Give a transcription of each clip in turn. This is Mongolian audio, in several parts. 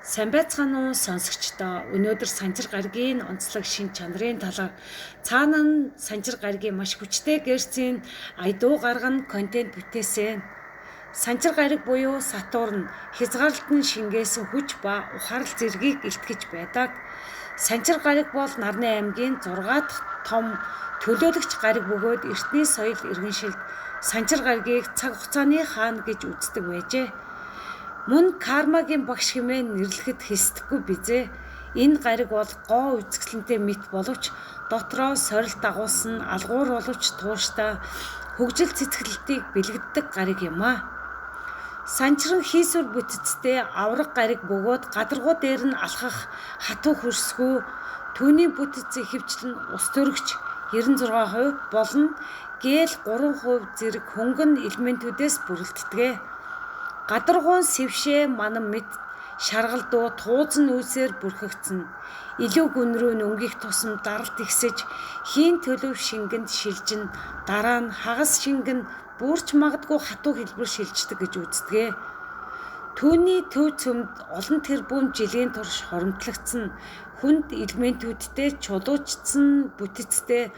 Сайн байцгаана уу сонсогчдоо. Өнөөдөр Санчир гаригийн онцлог шин чанарын талаар цаана нь Санчир гаригийн маш хүчтэй гэрцийн айдуу гаргана контент бүтээсэн. Санчир гариг буюу Сатурн хязгаарлалтын шингээсэн хүч ба ухаарал зэргийг илтгэж байдаг. Санчир гариг бол Нарны аймгийн 6 дахь том төлөөлөгч гариг бөгөөд эртний соёл иргэншилд Санчир гаригийг цаг хугацааны хаана гэж үздэг байжээ. Мөн кармагийн багш хэмээн нэрлэхэд хэсдэггүй бизээ. Энэ гариг бол гоо үзэсгэлэнтэй мэт боловч дотроо сорилт дагуулсан алгуур боловч тууштай хөгжил цэцгэлтийг бэлгэддэг гариг юм а. Санчир нь хийсвэр бүтэцтэй авраг гариг бөгөөд гадаргуу дээр нь алхах хатуу хөрсгөө түүний бүтэц ихэвчлэн ус төрөгч 96% болон гээл 3% зэрэг хөнгөн элементүүдээс бүрэлддэг. Гадаргуун сэвшээ манан мэд шаргалдуу туузан үүсээр бүрхэгдсэн. Илүү гүн рүү өнгөх тусам даралт ихсэж хийн төлөв шингэнд шилжин дараа нь хагас шингэн бүрч магадгүй хатуу хэлбэр шилждэг гэж үздэг. Түүний төв цөмд олон тэрбум жилийн турш хоримтлагдсан хүнд элементүүдтэй чулуужсан бүтэцтэй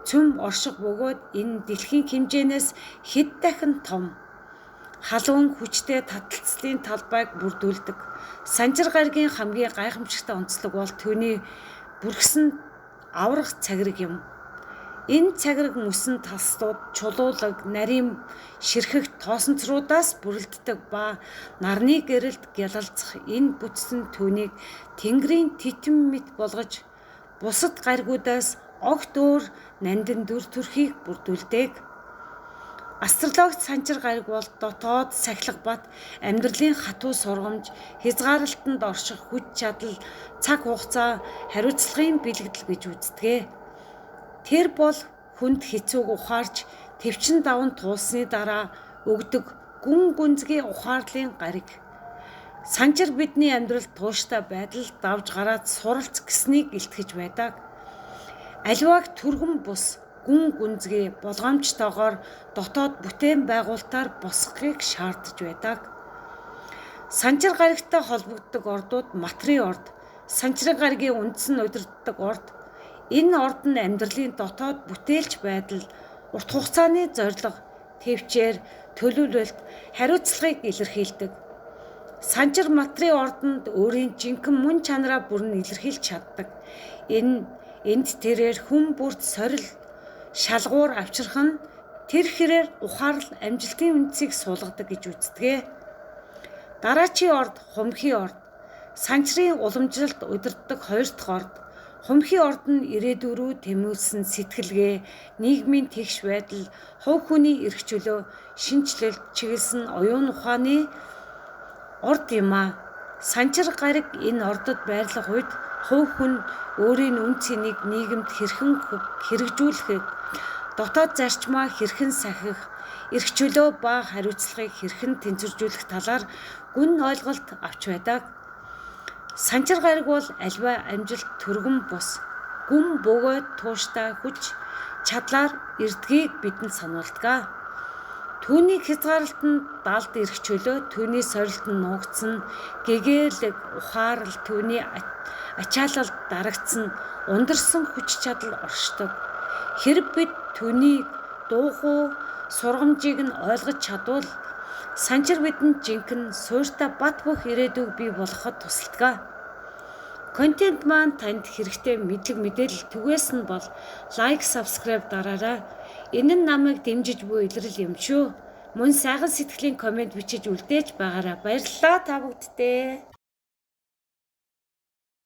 цөм орших бөгөөд энэ дэлхийн хэмжээнээс хэд дахин том халуун хүчтэй таталцлын талбайг бүрдүүлдэг. Санчир гаригийн хамгийн гайхамшигтай онцлог бол түүний бүрхсэн аврах цагираг юм. Энэ цагираг мөсөн тасдууд чулуулаг, нарийн ширхэг тоосонцруудаас бүрэлддэг ба нарны гэрэлд гялалзах энэ бүтсэн түүнийг тэнгэрийн титэм мэт болгож бусад гаригуудаас огт өөр нандин дүр төрхийг бүрдүүлдэг. Астрологт Санчир гариг бол дотоод сахилга бат амьдралын хатуу сургамж, хязгаарлалтанд орших хүч чадал, цаг хугацаа, хариуцлагын бэлгэдэл гэж үздэг. Тэр бол хүнд хэцүүг ухаарч төвчин даван туулсны дараа өгдөг гүн гүнзгий ухаарлын гариг. Санчир бидний амьдралд тууштай байдал давж гараад суралц гэснийг илтгэж байдаг. Аливааг түргэн бус гүн гүнзгий болгоомжтойгоор дотоод бүтээн байгуулалтаар босгохыг шаардж байдаг. Санчир гаригтай холбогддог ордууд материйн орд, санчирын гаригийн үндсэн удирддаг орд. Энэ орд нь амьдралын дотоод бүтээлч байдал, урт хугацааны зорилго, төвчээр, төлөвлөлт, хариуцлагыг илэрхийлдэг. Санчир материйн ордонд өөрийн жинхэнэ мөн чанараа бүрэн илэрхийлж чаддаг. Энд тэрээр хүн бүрт сорил шалгуур авчрах нь тэр хэрээр ухаарал амжилтын үндсийг суулгадаг гэж үздэг. Дараачийн орд хумхи орд. Санчирын уламжлалт удирддаг 2 дахь орд. Хумхи орд нь ирээдүй рүү тэмүүлсэн сэтгэлгээ, нийгмийн тэгш байдал, хувь хүний эрх чөлөө, шинжлэлт чиглэсэн оюун ухааны орд юм а. Санчир гариг энэ ордод байрлах үед хувь хүн өөрийн үн цэнийг нийгэмд хэрхэн хэрэгжүүлэхийг, дотоод зарчмаа хэрхэн сахих, эрх чөлөө ба хариуцлагыг хэрхэн тэнцвэржүүлэх талаар гүн ойлголт авч байдаг. Санчир гариг бол альва амжилт түргэн бус, гүн бөгөөд тууштай хүч чадлаар ирдгийг бидэнд сануулдаг. Түүний хязгаарлалтанд далд эрх чөлөө, түүний сорилт нь нуугдсан, гэгээлэг, ухаарал, түүний ачаалал дарагдсан, ундарсан хүч чадал оршдог. Хэрэг бид түүний дуухуй сургамжийг нь ойлгож чадвал санчир бидэнд жинхэнэ суурьтай бат бөх ирээдүйг бий болгоход тусалдаг. Контент маань танд хэрэгтэй мэдлэг мэдээлэл түгээс нь бол лайк, subscribe дараарай. Энэ нь намайг дэмжиж буй илрэл юм шүү. Мөн сайхан сэтгэлийн комент бичиж үлдээж байгаарай. Баярлалаа та бүгдтэй.